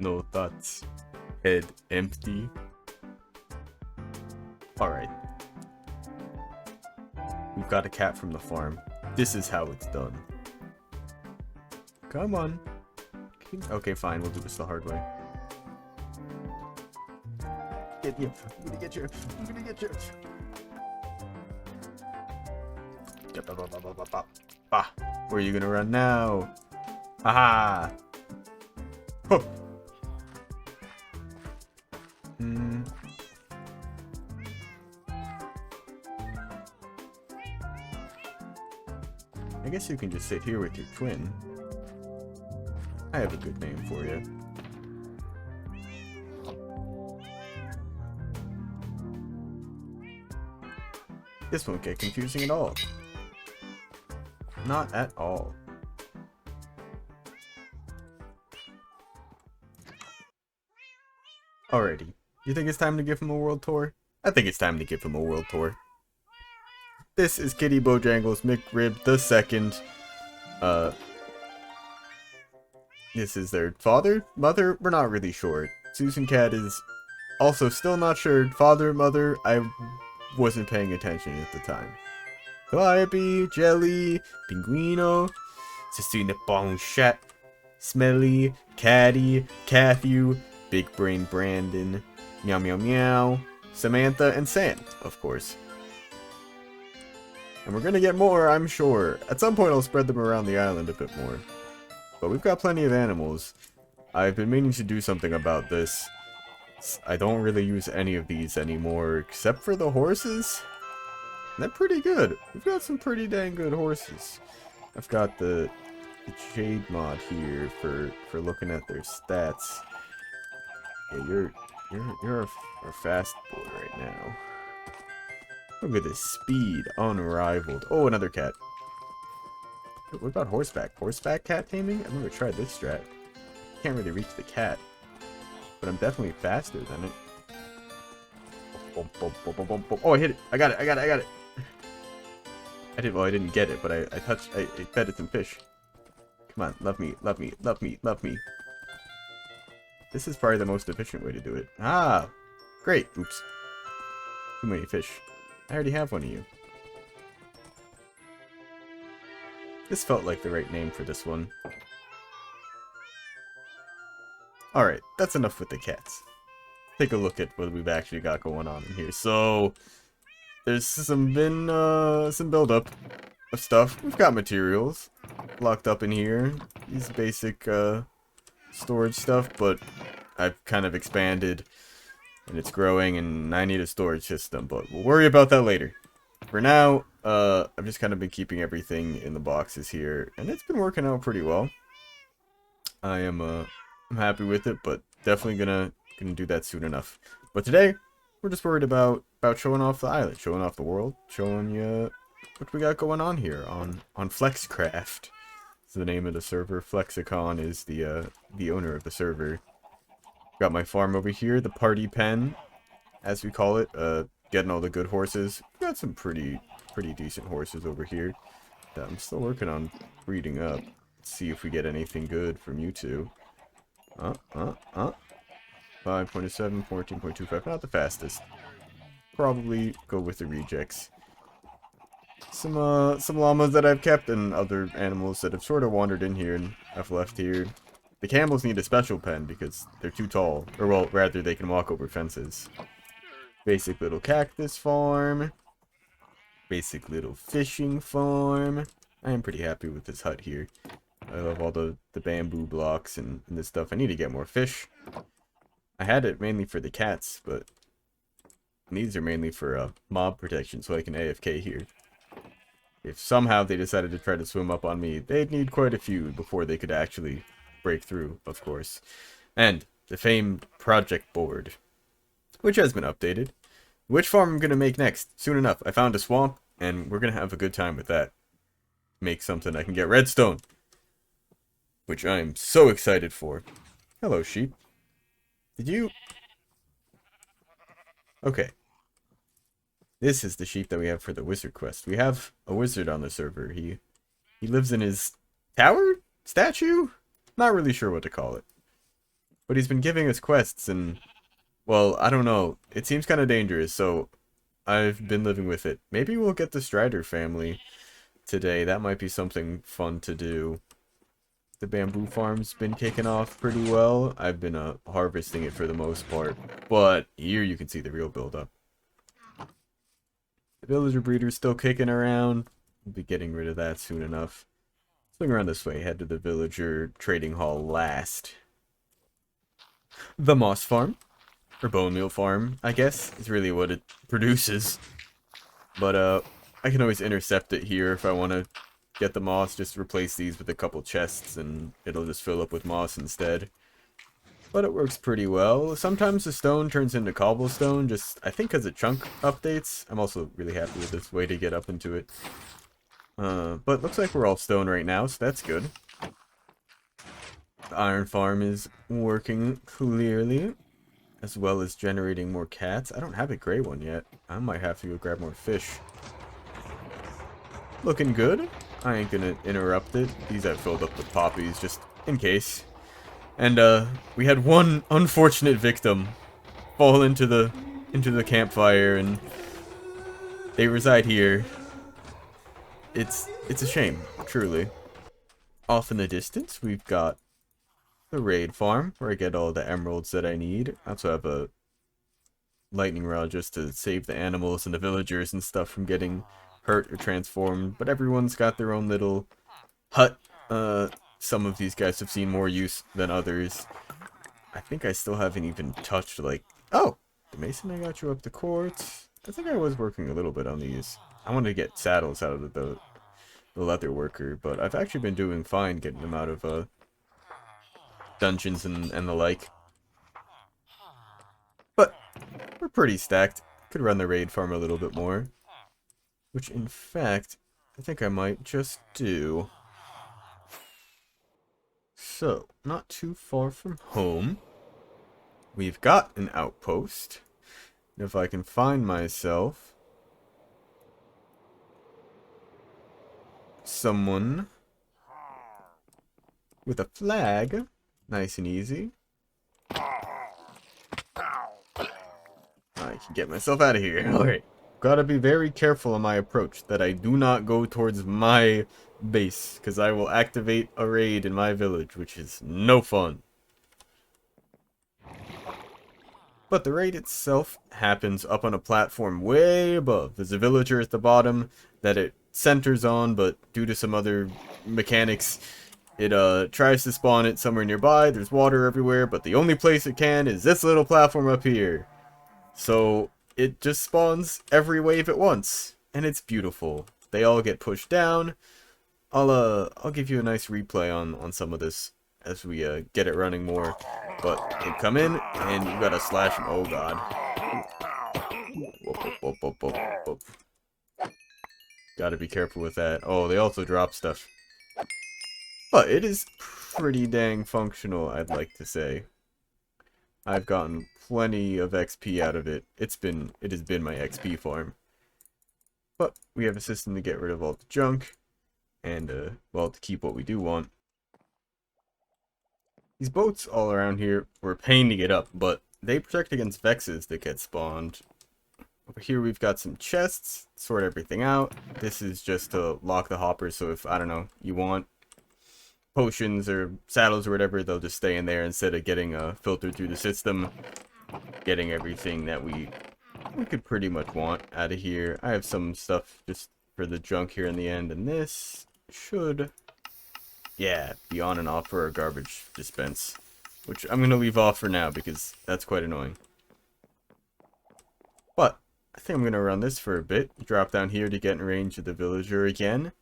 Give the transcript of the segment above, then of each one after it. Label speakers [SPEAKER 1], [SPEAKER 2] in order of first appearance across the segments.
[SPEAKER 1] No thoughts. Head empty. Alright. We've got a cat from the farm. This is how it's done. Come on. Okay, fine. We'll do this the hard way. Get you. I'm gonna get you. I'm gonna get you. Ah, where are you gonna run now? Haha. Huh. I guess you can just sit here with your twin. I have a good name for you. This won't get confusing at all. Not at all. Alrighty. You think it's time to give him a world tour? I think it's time to give him a world tour. This is Kitty Bojangles McRib II. This is their father? Mother? We're not really sure. Susan Cat is also still not sure. Father, mother, I wasn't paying attention at the time. Calliope, Jelly, Pinguino, Cecina Bonchat, Smelly, Caddy, Cathy, Big Brain Brandon, Meow Meow Meow, Samantha, and Sand, of course. And we're gonna get more, I'm sure. At some point I'll spread them around the island a bit more. But we've got plenty of animals. I've been meaning to do something about this. I don't really use any of these anymore, except for the horses. They're pretty good. We've got some pretty dang good horses. I've got the Jade mod here for looking at their stats. Yeah, you're a fast boy right now. Look at this speed, unrivaled. Oh, another cat. What about horseback? Horseback cat taming? I've never tried this strat. Can't really reach the cat, but I'm definitely faster than it. Oh, I hit it! I got it! I got it! I got it! Well, I didn't get it, but I fed it some fish. Come on, love me, love me, love me, love me. This is probably the most efficient way to do it. Ah! Great! Oops. Too many fish. I already have one of you. This felt like the right name for this one. Alright, that's enough with the cats. Take a look at what we've actually got going on in here. So, there's some buildup of stuff. We've got materials locked up in here. These basic storage stuff, but I've kind of expanded and it's growing and I need a storage system, but we'll worry about that later. For now, I've just kind of been keeping everything in the boxes here, and it's been working out pretty well. I'm happy with it, but definitely gonna do that soon enough. But today, we're just worried about showing off the island, showing off the world, showing you what we got going on here on PsiCraft. It's the name of the server. Flexicon is the owner of the server. Got my farm over here, the party pen, as we call it. Getting all the good horses. Got some pretty decent horses over here that I'm still working on breeding up. Let's see if we get anything good from you two. 5.7, 14.25, not the fastest. Probably go with the rejects. Some llamas that I've kept and other animals that have sort of wandered in here and I've left here. The camels need a special pen because they're too tall, or well, rather they can walk over fences. Basic little cactus farm. Basic little fishing farm. I am pretty happy with this hut here. I love all the bamboo blocks and this stuff. I need to get more fish. I had it mainly for the cats, but these are mainly for mob protection, so I can AFK here. If somehow they decided to try to swim up on me, they'd need quite a few before they could actually break through, of course. And the famed project board, which has been updated. Which farm I'm going to make next? Soon enough. I found a swamp, and we're going to have a good time with that. Make something I can get redstone, which I'm so excited for. Hello, sheep. Did you... Okay. This is the sheep that we have for the wizard quest. We have a wizard on the server. He lives in his tower? Statue? Not really sure what to call it. But he's been giving us quests, and, well, I don't know. It seems kind of dangerous, so I've been living with it. Maybe we'll get the Strider family today. That might be something fun to do. The bamboo farm's been kicking off pretty well. I've been harvesting it for the most part. But here you can see the real build-up. The villager breeder's still kicking around. We'll be getting rid of that soon enough. Swing around this way. Head to the villager trading hall last. The moss farm. Or bone meal farm, I guess, is really what it produces. But, I can always intercept it here if I want to get the moss. Just replace these with a couple chests, and it'll just fill up with moss instead. But it works pretty well. Sometimes the stone turns into cobblestone, just, I think, because of chunk updates. I'm also really happy with this way to get up into it. But looks like we're all stone right now, so that's good. The iron farm is working clearly, as well as generating more cats. I don't have a gray one yet. I might have to go grab more fish. Looking good. I ain't gonna interrupt it. These I've filled up with poppies, just in case. And, we had one unfortunate victim fall into the campfire, and they reside here. It's a shame, truly. Off in the distance, we've got the raid farm, where I get all the emeralds that I need. I also have a lightning rod just to save the animals and the villagers and stuff from getting hurt or transformed. But everyone's got their own little hut. Some of these guys have seen more use than others. I think I still haven't even touched, like... Oh! The mason, I got you up to quartz. I think I was working a little bit on these. I wanted to get saddles out of the leather worker, but I've actually been doing fine getting them out of, dungeons and the like. But we're pretty stacked. Could run the raid farm a little bit more. Which, in fact, I think I might just do. So, not too far from home, we've got an outpost. And if I can find myself someone with a flag, nice and easy, I can get myself out of here. Alright. Gotta be very careful in my approach that I do not go towards my base, because I will activate a raid in my village, which is no fun. But the raid itself happens up on a platform way above. There's a villager at the bottom that it centers on, but due to some other mechanics, it tries to spawn it somewhere nearby. There's water everywhere, but the only place it can is this little platform up here. So it just spawns every wave at once, and it's beautiful. They all get pushed down. I'll give you a nice replay on some of this as we get it running more. But you come in and you gotta slash them. Oh god. Whoop, whoop, whoop, whoop, whoop, whoop. Gotta be careful with that. Oh, they also drop stuff. But it is pretty dang functional, I'd like to say. I've gotten plenty of XP out of it. It has been my XP farm. But we have a system to get rid of all the junk. And, well, to keep what we do want. These boats all around here were a pain to get up, but they protect against vexes that get spawned. Over here we've got some chests, sort everything out. This is just to lock the hoppers, so if, I don't know, you want potions or saddles or whatever, they'll just stay in there instead of getting filtered through the system. Getting everything that we could pretty much want out of here. I have some stuff just for the junk here in the end, and this should... yeah, be on and off for our garbage dispense. Which I'm going to leave off for now because that's quite annoying. But I think I'm going to run this for a bit. Drop down here to get in range of the villager again.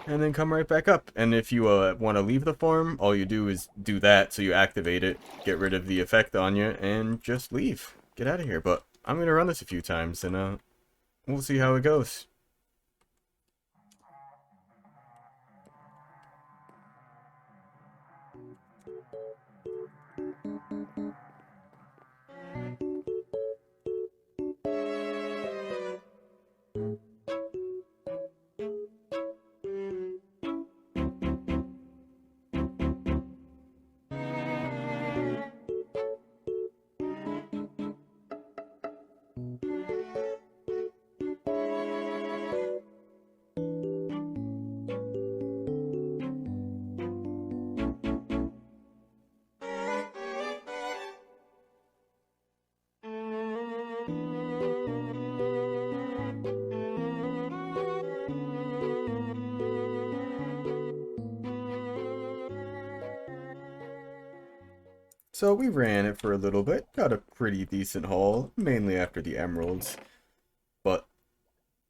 [SPEAKER 1] And then come right back up. And if you want to leave the farm, all you do is do that. So you activate it, get rid of the effect on you, and just leave. Get out of here. But I'm going to run this a few times and we'll see how it goes. So we ran it for a little bit, got a pretty decent haul, mainly after the emeralds. But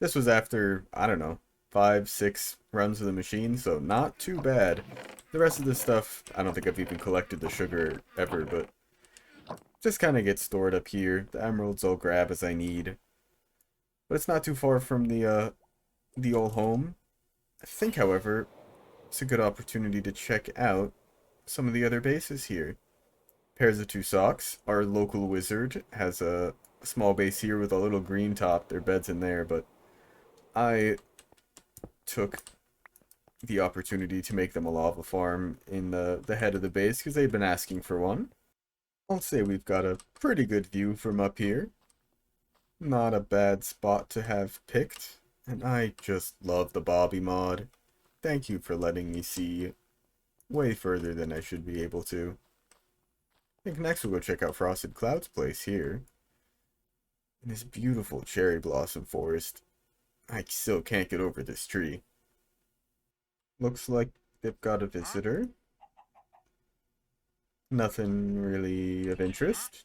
[SPEAKER 1] this was after, I don't know, 5, 6 runs of the machine, so not too bad. The rest of this stuff, I don't think I've even collected the sugar ever, but just kind of gets stored up here. The emeralds I'll grab as I need. But it's not too far from the old home. I think, however, it's a good opportunity to check out some of the other bases here. Pairs of two socks. Our local wizard has a small base here with a little green top. Their bed's in there, but I took the opportunity to make them a lava farm in the head of the base because they've been asking for one. I'll say we've got a pretty good view from up here. Not a bad spot to have picked. And I just love the Bobby mod. Thank you for letting me see way further than I should be able to. I think next we'll go check out Frosted Cloud's place here. In this beautiful cherry blossom forest. I still can't get over this tree. Looks like they've got a visitor. Nothing really of interest.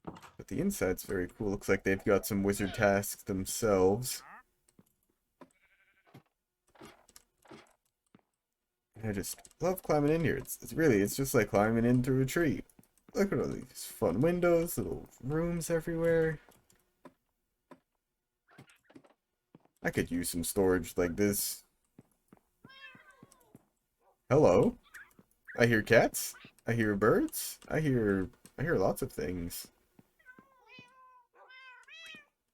[SPEAKER 1] But the inside's very cool. Looks like they've got some wizard tasks themselves. I just love climbing in here. It's just like climbing in through a tree. Look at all these fun windows, little rooms everywhere. I could use some storage like this. Hello. I hear cats. I hear birds. I hear lots of things.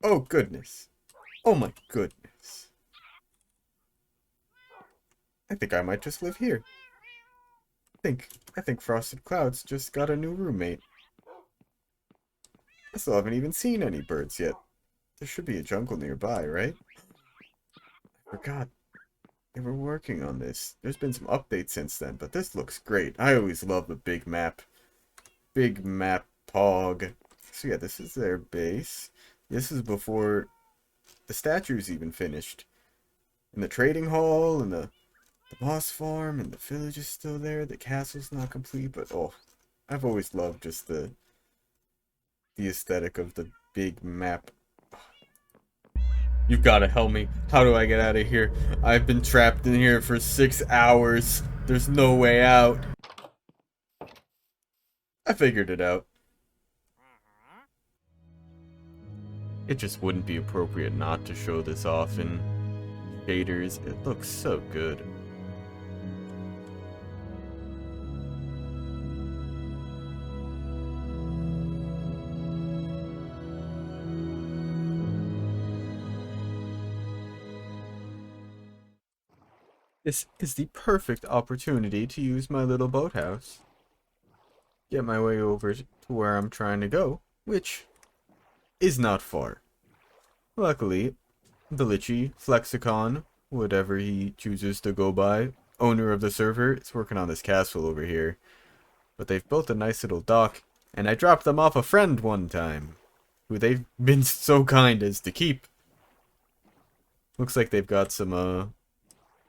[SPEAKER 1] Oh goodness. Oh my goodness. I think I might just live here. I think Frosted Clouds just got a new roommate. I still haven't even seen any birds yet. There should be a jungle nearby, right? I forgot. They were working on this. There's been some updates since then, but this looks great. I always love the big map. Big map pog. So yeah, this is their base. This is before the statue's even finished. And the trading hall, and the boss farm, and the village is still there. The castle's not complete, but oh, I've always loved just the aesthetic of the big map. You've got to help me. How do I get out of here? I've been trapped in here for 6 hours. There's no way out. I figured it out. It just wouldn't be appropriate not to show this off in shaders. It looks so good. This is the perfect opportunity to use my little boathouse. Get my way over to where I'm trying to go, which is not far. Luckily, the Litchi, Flexicon, whatever he chooses to go by, owner of the server, is working on this castle over here. But they've built a nice little dock, and I dropped them off a friend one time, who they've been so kind as to keep. Looks like they've got some,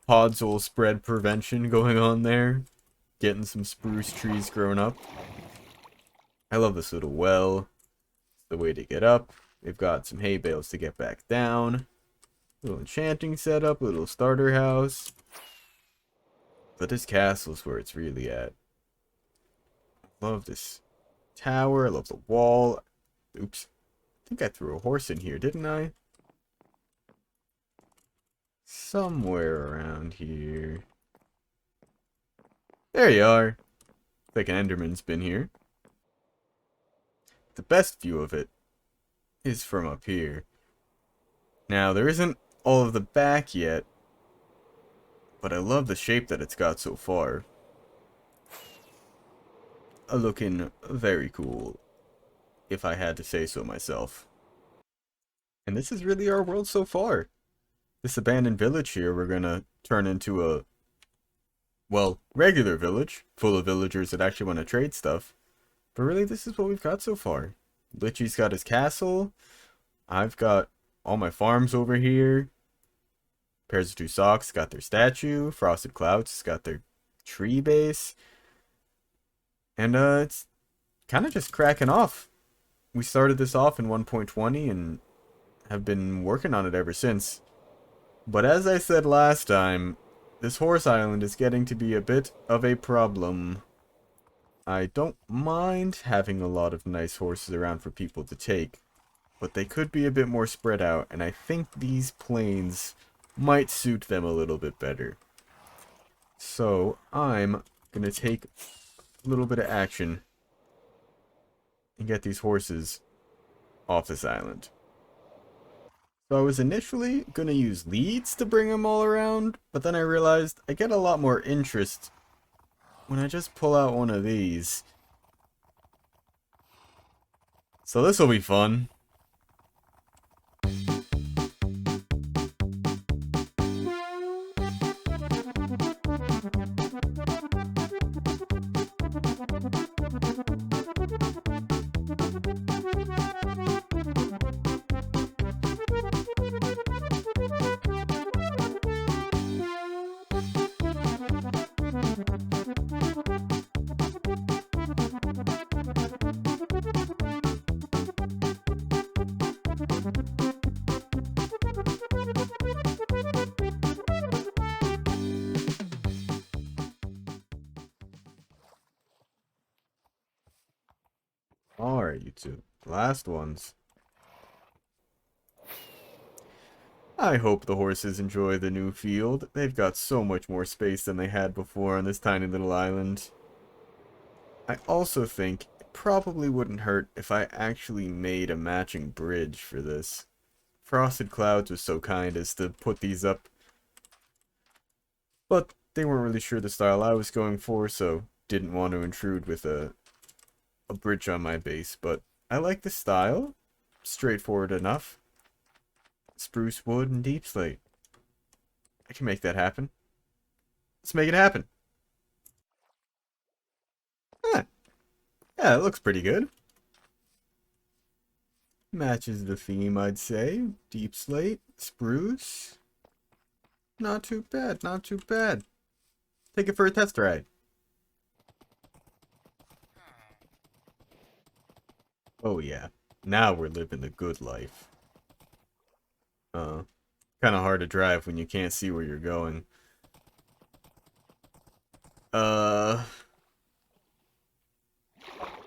[SPEAKER 1] podzol spread prevention going on there. Getting some spruce trees grown up. I love this little well. It's the way to get up. We've got some hay bales to get back down. Little enchanting setup, little starter house. But this castle's where it's really at. Love this tower. I love the wall. Oops. I think I threw a horse in here, didn't I? Somewhere around here. There you are. Like an Enderman's been here. The best view of it is from up here. Now, there isn't all of the back yet, but I love the shape that it's got so far. Looking very cool, if I had to say so myself. And this is really our world so far. This abandoned village here we're gonna turn into a, well, regular village, full of villagers that actually want to trade stuff. But really, this is what we've got so far. Litchi's got his castle. I've got all my farms over here. Pairs of two socks got their statue. Frosted Clouds has got their tree base. And it's kind of just cracking off. We started this off in 1.20 and have been working on it ever since. But as I said last time, this horse island is getting to be a bit of a problem. I don't mind having a lot of nice horses around for people to take, but they could be a bit more spread out, and I think these plains might suit them a little bit better. So I'm gonna take a little bit of action and get these horses off this island. So I was initially going to use leads to bring them all around, but then I realized I get a lot more interest when I just pull out one of these. So this will be fun. Alright, you two. Last ones. I hope the horses enjoy the new field. They've got so much more space than they had before on this tiny little island. I also think it probably wouldn't hurt if I actually made a matching bridge for this. Frosted Clouds was so kind as to put these up, but they weren't really sure the style I was going for, so didn't want to intrude with a bridge on my base. But I like the style. Straightforward enough. Spruce wood and deep slate. I can make that happen. Let's make it happen. Huh. Yeah, it looks pretty good. Matches the theme, I'd say. Deep slate, spruce. Not too bad, not too bad. Take it for a test ride. Oh yeah, now we're living the good life. Kind of hard to drive when you can't see where you're going.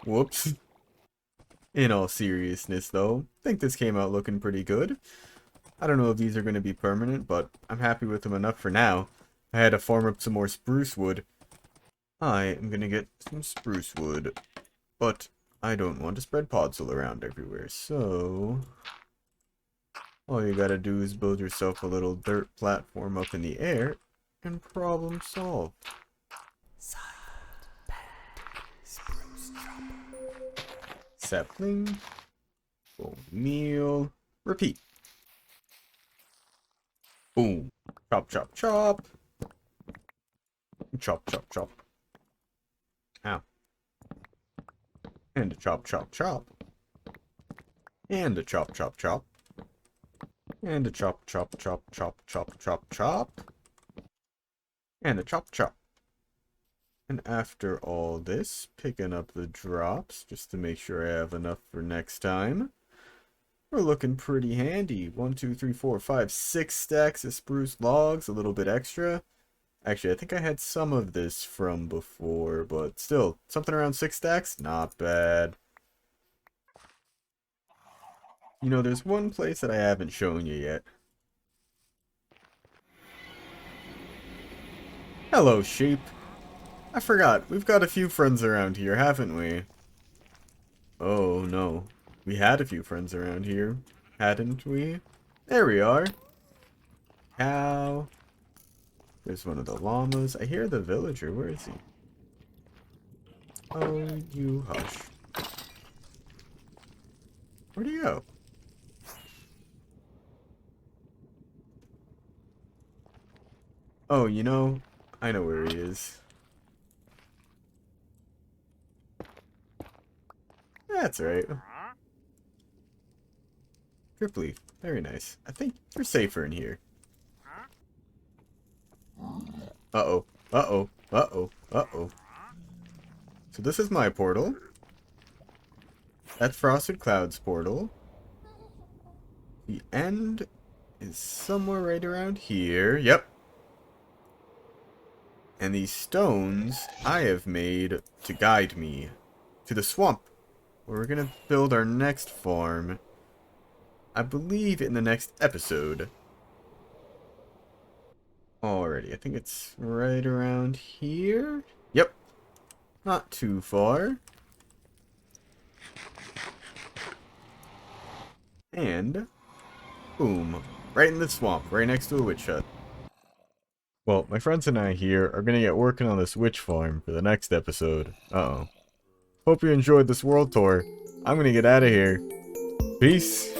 [SPEAKER 1] Whoops. In all seriousness, though, I think this came out looking pretty good. I don't know if these are going to be permanent, but I'm happy with them enough for now. I had to farm up some more spruce wood. I am going to get some spruce wood, but I don't want to spread podzol around everywhere, so all you gotta do is build yourself a little dirt platform up in the air, and problem solved. Spruce chopper. Sapling. Bone meal. Repeat. Boom. Chop, chop, chop. Chop, chop, chop. Ow. And a chop, chop, chop. And a chop, chop, chop. And a chop, chop, chop, chop, chop, chop, chop. And a chop, chop. And after all this, picking up the drops, just to make sure I have enough for next time. We're looking pretty handy. 1, 2, 3, 4, 5, 6 stacks of spruce logs, a little bit extra. Actually, I think I had some of this from before, but still, something around 6 stacks? Not bad. You know, there's one place that I haven't shown you yet. Hello, sheep. I forgot, we've got a few friends around here, haven't we? Oh, no. We had a few friends around here, hadn't we? There we are. Cow. There's one of the llamas. I hear the villager. Where is he? Oh, you hush. Where'd he go? Oh, you know, I know where he is. That's right. Drip leaf. Very nice. I think you're safer in here. Uh-oh. Uh-oh. Uh-oh. Uh-oh. So this is my portal. That's Frosted Cloud's portal. The end is somewhere right around here. Yep. And these stones I have made to guide me to the swamp, where we're going to build our next farm. I believe in the next episode. Alrighty, I think it's right around here. Yep. Not too far. And boom. Right in the swamp, right next to a witch hut. Well, my friends and I here are going to get working on this witch farm for the next episode. Uh-oh. Hope you enjoyed this world tour. I'm going to get out of here. Peace.